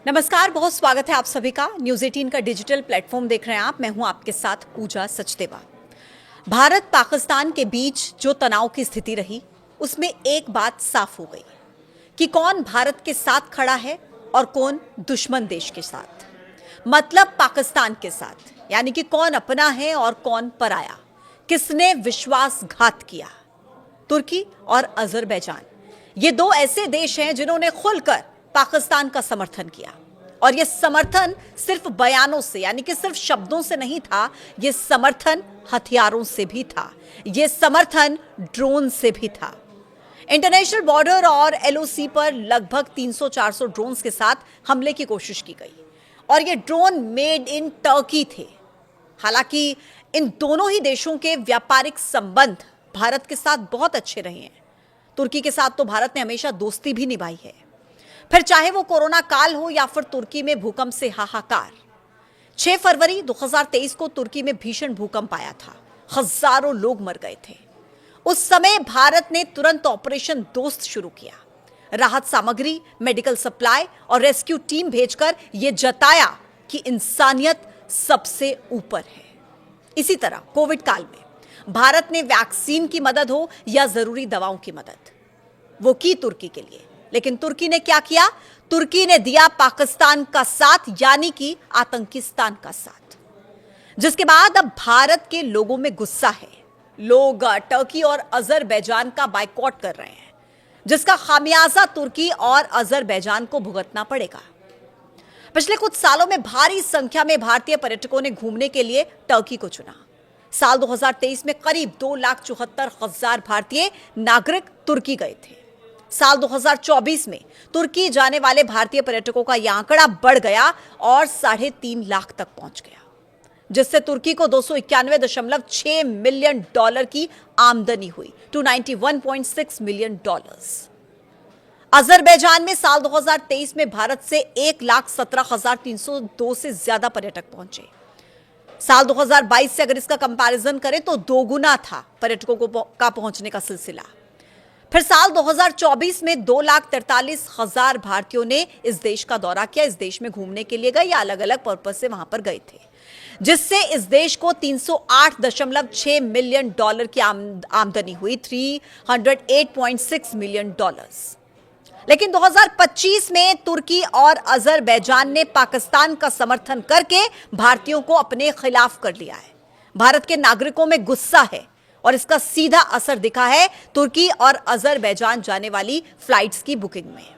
नमस्कार, बहुत स्वागत है आप सभी का। न्यूज़ 18 का डिजिटल प्लेटफॉर्म देख रहे हैं आप। मैं हूं आपके साथ पूजा सचदेवा। भारत पाकिस्तान के बीच जो तनाव की स्थिति रही, उसमें एक बात साफ हो गई कि कौन भारत के साथ खड़ा है और कौन दुश्मन देश के साथ। मतलब पाकिस्तान के साथ, यानी कि कौन अपना है और कौन पराया। किसने विश्वासघात किया? तुर्की और अजरबैजान, ये दो ऐसे देश हैं जिन्होंने खुलकर पाकिस्तान का समर्थन किया। और यह समर्थन सिर्फ बयानों से, यानी कि सिर्फ शब्दों से नहीं था, यह समर्थन हथियारों से भी था, यह समर्थन ड्रोन से भी था। इंटरनेशनल बॉर्डर और एलओसी पर लगभग 300-400 ड्रोन्स के साथ हमले की कोशिश की गई और ये ड्रोन मेड इन टर्की थे। हालांकि इन दोनों ही देशों के व्यापारिक संबंध भारत के साथ बहुत अच्छे रहे हैं। तुर्की के साथ तो भारत ने हमेशा दोस्ती भी निभाई है, फिर चाहे वो कोरोना काल हो या फिर तुर्की में भूकंप से हाहाकार। 6 फरवरी 2023 को तुर्की में भीषण भूकंप आया था, हजारों लोग मर गए थे। उस समय भारत ने तुरंत ऑपरेशन दोस्त शुरू किया, राहत सामग्री, मेडिकल सप्लाई और रेस्क्यू टीम भेजकर यह जताया कि इंसानियत सबसे ऊपर है। इसी तरह कोविड काल में भारत ने वैक्सीन की मदद हो या जरूरी दवाओं की मदद, वो की तुर्की के लिए। लेकिन तुर्की ने क्या किया? तुर्की ने दिया पाकिस्तान का साथ, यानी कि आतंकिस्तान का साथ। जिसके बाद अब भारत के लोगों में गुस्सा है। लोग टर्की और अजरबैजान का बायकॉट कर रहे हैं, जिसका खामियाजा तुर्की और अजरबैजान को भुगतना पड़ेगा। पिछले कुछ सालों में भारी संख्या में भारतीय पर्यटकों ने घूमने के लिए टर्की को चुना। साल 2023 में करीब 2,74,000 भारतीय नागरिक तुर्की गए थे। साल 2024 में तुर्की जाने वाले भारतीय पर्यटकों का यह आंकड़ा बढ़ गया और 3.5 लाख तक पहुंच गया, जिससे तुर्की को $291.6 मिलियन की आमदनी हुई, $291.6 मिलियन। अजरबैजान में साल 2023 में भारत से 1,17,302 से ज्यादा पर्यटक पहुंचे। साल 2022 से अगर इसका कंपैरिजन करें तो दोगुना था पर्यटकों का पहुंचने का सिलसिला। फिर साल 2024 में 2,43,000 भारतीयों ने इस देश का दौरा किया, इस देश में घूमने के लिए गए या अलग अलग पर्पज से वहां पर गए थे, जिससे इस देश को $308.6 मिलियन की आमदनी हुई, $308.6 मिलियन। लेकिन 2025 में तुर्की और अजरबैजान ने पाकिस्तान का समर्थन करके भारतीयों को अपने खिलाफ कर लिया है। भारत के नागरिकों में गुस्सा है और इसका सीधा असर दिखा है तुर्की और अजरबैजान जाने वाली फ्लाइट्स की बुकिंग में।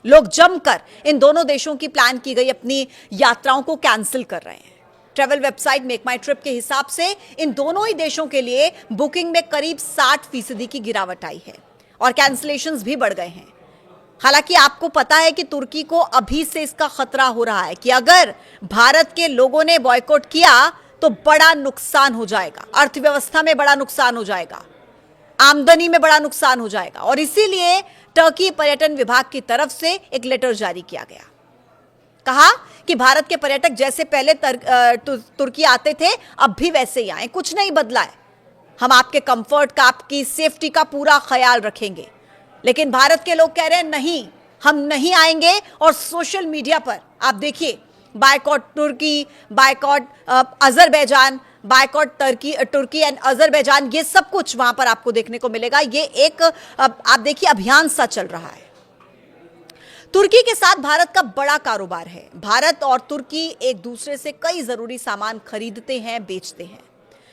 लोग जमकर इन दोनों देशों की प्लान की गई अपनी यात्राओं को कैंसिल कर रहे हैं। ट्रैवल वेबसाइट मेक माई ट्रिप के हिसाब से इन दोनों ही देशों के लिए बुकिंग में करीब 60% की गिरावट आई है और कैंसिलेशंस भी बढ़ गए हैं। हालांकि आपको पता है कि तुर्की को अभी से इसका खतरा हो रहा है कि अगर भारत के लोगों ने बॉयकॉट किया तो बड़ा नुकसान हो जाएगा, अर्थव्यवस्था में बड़ा नुकसान हो जाएगा, आमदनी में बड़ा नुकसान हो जाएगा। और इसीलिए टर्की पर्यटन विभाग की तरफ से एक लेटर जारी किया गया। कहा कि भारत के पर्यटक जैसे पहले तुर्की आते थे अब भी वैसे ही आए, कुछ नहीं बदला है। हम आपके कंफर्ट का, आपकी सेफ्टी का पूरा ख्याल रखेंगे। लेकिन भारत के लोग कह रहे हैं नहीं, हम नहीं आएंगे। और सोशल मीडिया पर आप देखिए, boycott Turkey, boycott Azerbaijan, boycott Turkey and Azerbaijan, ये सब कुछ वहां पर आपको देखने को मिलेगा। ये एक आप देखिए अभियान सा चल रहा है। तुर्की के साथ भारत का बड़ा कारोबार है। भारत और तुर्की एक दूसरे से कई जरूरी सामान खरीदते हैं, बेचते हैं।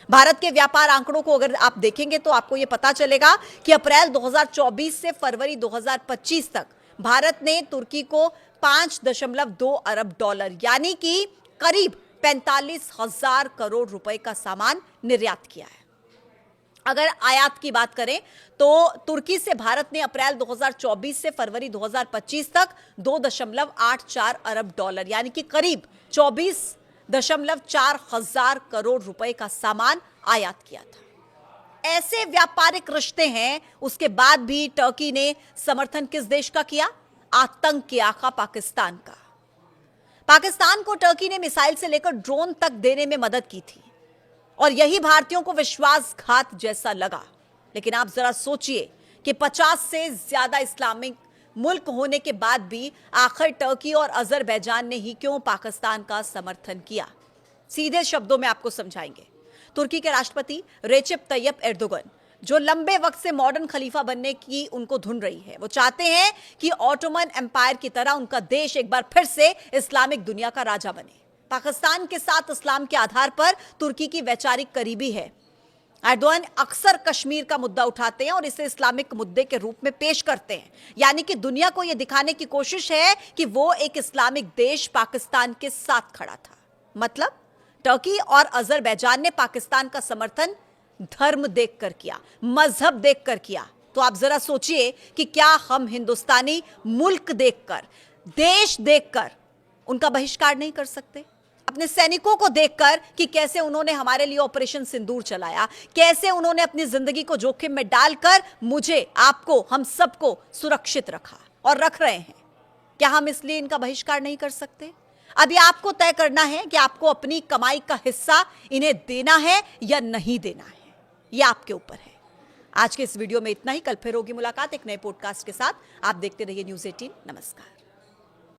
भारत के व्यापार आंकड़ों को अगर आप देखेंगे तो आपको यह पता चलेगा कि अप्रैल 2024 से फरवरी 2025 तक भारत ने तुर्की को $5.2 अरब, यानी कि करीब 45,000 करोड़ रुपए का सामान निर्यात किया है। अगर आयात की बात करें तो तुर्की से भारत ने अप्रैल 2024 से फरवरी 2025 तक $2.84 अरब, यानी कि करीब 24.4 हजार करोड़ रुपए का सामान आयात किया था। ऐसे व्यापारिक रिश्ते हैं, उसके बाद भी टर्की ने समर्थन किस देश का किया? आतंक के आका पाकिस्तान का। पाकिस्तान को टर्की ने मिसाइल से लेकर ड्रोन तक देने में मदद की थी और यही भारतीयों को विश्वासघात जैसा लगा। लेकिन आप जरा सोचिए कि 50 से ज्यादा इस्लामिक मुल्क होने के बाद भी आखिर टर्की और अजरबैजान ने ही क्यों पाकिस्तान का समर्थन किया? सीधे शब्दों में आपको समझाएंगे। तुर्की के राष्ट्रपति रेसिप तैयप एर्दोगन, जो लंबे वक्त से मॉडर्न खलीफा बनने की उनको धुन रही है, वो चाहते हैं कि ऑटोमन एम्पायर की तरह उनका देश एक बार फिर से इस्लामिक दुनिया का राजा बने। पाकिस्तान के साथ इस्लाम के आधार पर तुर्की की वैचारिक करीबी है। एर्दोगन अक्सर कश्मीर का मुद्दा उठाते हैं और इसे इस्लामिक मुद्दे के रूप में पेश करते हैं, यानी कि दुनिया को यह दिखाने की कोशिश है कि वो एक इस्लामिक देश पाकिस्तान के साथ खड़ा था। मतलब टर्की और अजरबैजान ने पाकिस्तान का समर्थन धर्म देखकर किया, मजहब देखकर किया। तो आप जरा सोचिए कि क्या हम हिंदुस्तानी मुल्क देखकर, देश देखकर उनका बहिष्कार नहीं कर सकते? अपने सैनिकों को देखकर कि कैसे उन्होंने हमारे लिए ऑपरेशन सिंदूर चलाया, कैसे उन्होंने अपनी जिंदगी को जोखिम में डालकर मुझे, आपको, हम सबको सुरक्षित रखा और रख रहे हैं, क्या हम इसलिए इनका बहिष्कार नहीं कर सकते? अभी आपको तय करना है कि आपको अपनी कमाई का हिस्सा इन्हें देना है या नहीं देना है, यह आपके ऊपर है। आज के इस वीडियो में इतना ही। कल फिर होगी मुलाकात एक नए पॉडकास्ट के साथ। आप देखते रहिए न्यूज़ 18। नमस्कार।